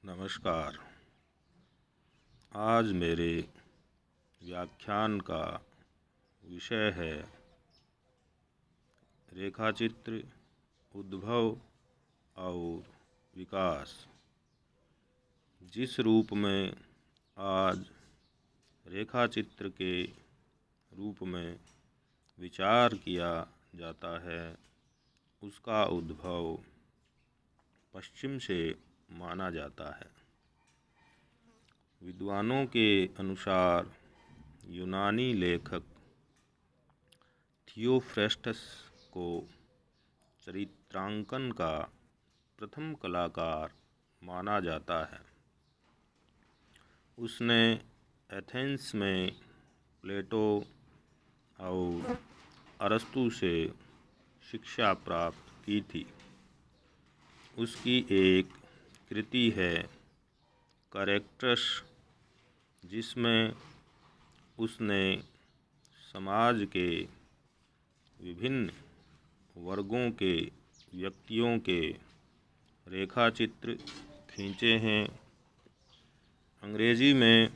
नमस्कार। आज मेरे व्याख्यान का विषय है रेखाचित्र, उद्भव और विकास। जिस रूप में आज रेखाचित्र के रूप में विचार किया जाता है, उसका उद्भव पश्चिम से माना जाता है। विद्वानों के अनुसार यूनानी लेखक थियोफ्रेस्टस को चित्रांकन का प्रथम कलाकार माना जाता है। उसने एथेंस में प्लेटो और अरस्तु से शिक्षा प्राप्त की थी। उसकी एक कृति है कैरेक्टर्स, जिसमें उसने समाज के विभिन्न वर्गों के व्यक्तियों के रेखाचित्र खींचे हैं। अंग्रेजी में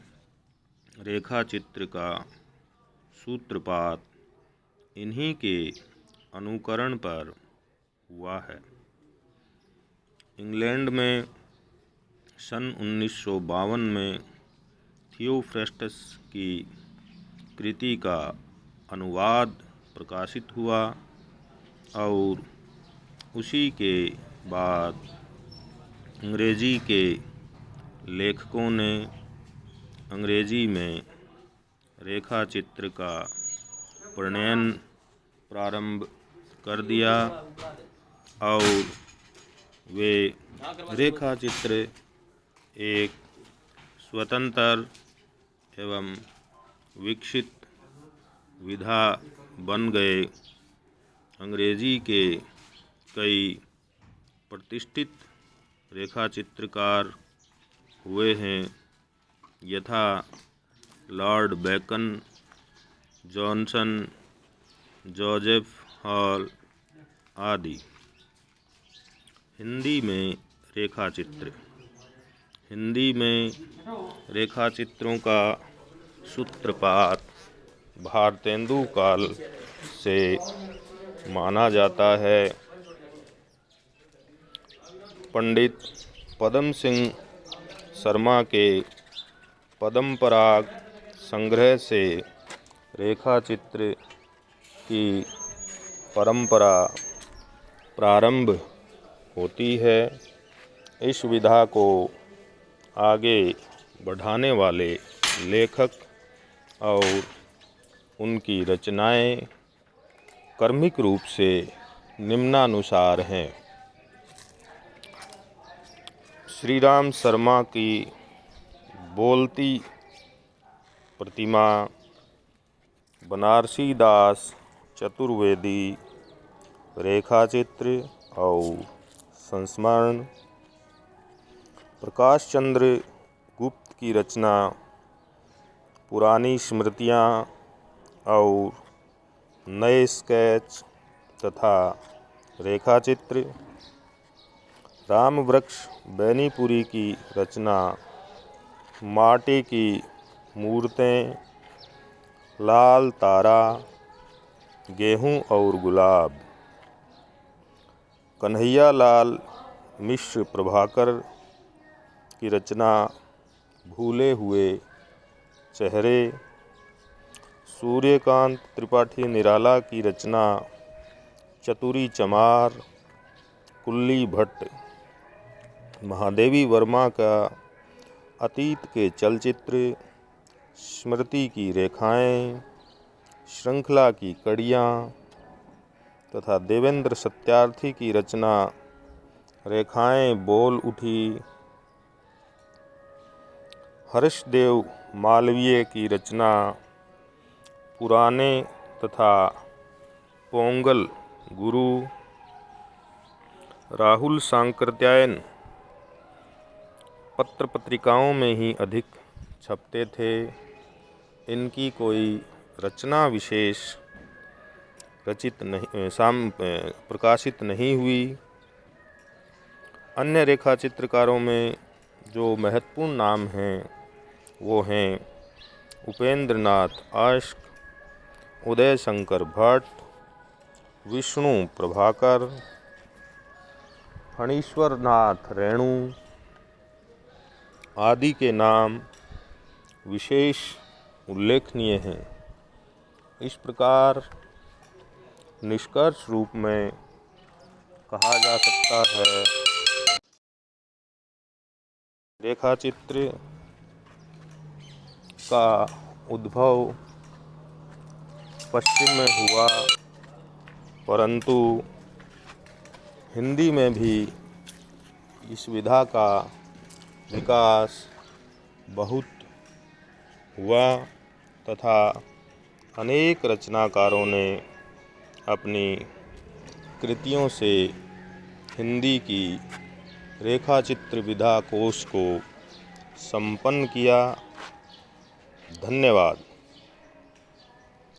रेखाचित्र का सूत्रपात इन्हीं के अनुकरण पर हुआ है। इंग्लैंड में सन 1952 में थियोफ्रेस्टस की कृति का अनुवाद प्रकाशित हुआ और उसी के बाद अंग्रेजी के लेखकों ने अंग्रेजी में रेखाचित्र का प्रणयन प्रारंभ कर दिया और वे रेखाचित्र एक स्वतंत्र एवं विकसित विधा बन गए। अंग्रेजी के कई प्रतिष्ठित रेखाचित्रकार हुए हैं, यथा Lord Bacon, Johnson, Joseph Hall आदि। हिंदी में रेखाचित्र। हिंदी में रेखाचित्रों का सूत्रपात भारतेंदु काल से माना जाता है। पंडित पदम सिंह शर्मा के पद्म पराग संग्रह से रेखाचित्र की परंपरा प्रारंभ होती है। इस विधा को आगे बढ़ाने वाले लेखक और उनकी रचनाएं क्रमिक रूप से निम्नानुसार हैं। श्री राम शर्मा की बोलती प्रतिमा, बनारसी दास चतुर्वेदी रेखाचित्र और संस्मरण, प्रकाश चंद्र गुप्त की रचना पुरानी स्मृतियाँ और नए स्केच तथा रेखाचित्र, रामवृक्ष बैनीपुरी की रचना माटी की मूर्तें, लाल तारा, गेहूं और गुलाब, कन्हैया लाल मिश्र प्रभाकर की रचना भूले हुए चेहरे, सूर्यकांत त्रिपाठी निराला की रचना चतुरी चमार, कुल्ली भट्ट, महादेवी वर्मा का अतीत के चलचित्र, स्मृति की रेखाएं, श्रृंखला की कड़ियाँ तथा देवेंद्र सत्यार्थी की रचना रेखाएं बोल उठी, हर्षदेव मालवीय की रचना पुराने तथा पोंगल गुरु, राहुल सांकृत्यायन पत्र पत्रिकाओं में ही अधिक छपते थे। इनकी कोई रचना विशेष प्रकाशित नहीं हुई। अन्य रेखा चित्रकारों में जो महत्वपूर्ण नाम हैं वो हैं उपेंद्रनाथ अश्क, उदय शंकर भट्ट, विष्णु प्रभाकर, फणीश्वरनाथ रेणु आदि के नाम विशेष उल्लेखनीय हैं। इस प्रकार निष्कर्ष रूप में कहा जा सकता है, रेखाचित्र का उद्भव पश्चिम में हुआ, परंतु हिंदी में भी इस विधा का विकास बहुत हुआ तथा अनेक रचनाकारों ने अपनी कृतियों से हिंदी की रेखाचित्र विधा कोश को संपन्न किया। धन्यवाद।